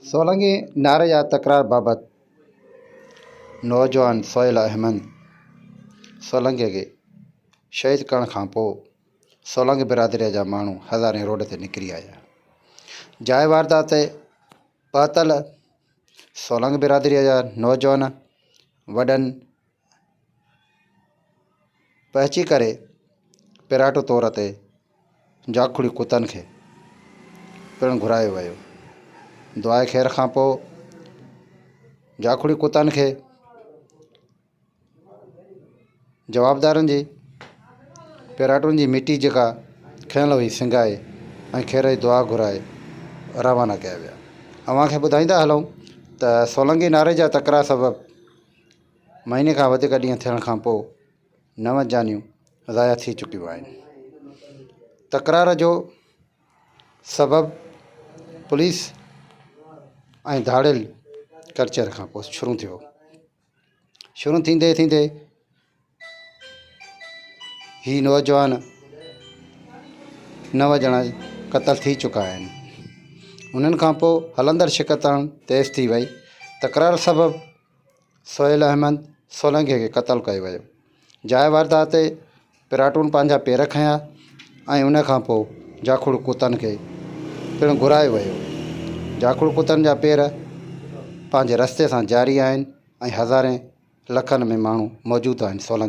सोलंगी नारे जा तकरार बाबति नौजवान सोहेल अहमद सोलंगी खे शहीद करण खां पोइ सोलंगी बिरादरीअ जा माण्हू हज़ारे रोड ते निकिरी आया। जाइ वारदात ते पहुतल सोलंगी बिरादरीअ जा नौजवान वॾनि पहुची करे पिराटो तौर ते जाखुड़ी कुतनि खे पिणु घुरायो वियो। दुआ ख़ैर खां पोइ जाखुड़ी कुतनि खे जवाबदारनि जी पिराटुनि जी मिटी जेका खयल हुई सिंगाए ऐं ख़ैर जी दुआ घुराए रवाना कया विया। अव्हांखे ॿुधाईंदा हलूं त सोलंगी नारे जा तकरार सबबि महीने खां वधीक ॾींहं थियण खां पोइ 9 जानियूं ज़ाया थी चुकियूं आहिनि। तकरार जो सबबु पुलिस ऐं धाड़ियल कर्चर खां पोइ शुरू थियो। शुरू थींदे थींदे ही नौजवान 9 ॼणा क़तल थी चुका आहिनि। उन्हनि खां पोइ हलंदड़ शिकस्तण तेज़ थी वई। तकरार सबबु सोहेल अहमद सोलंगी खे क़तल कयो वियो। जाइ वारदात ते पिराटुनि पंहिंजा पेर खयां ऐं उन खां पोइ जाखुड़ कुतनि खे पिणु घुरायो वियो। जाखुड़ कुतनि जा पेर पंहिंजे रस्ते सां जारी आहिनि ऐं हज़ारे लखनि में माण्हू मौजूदु आहिनि सोलंगी।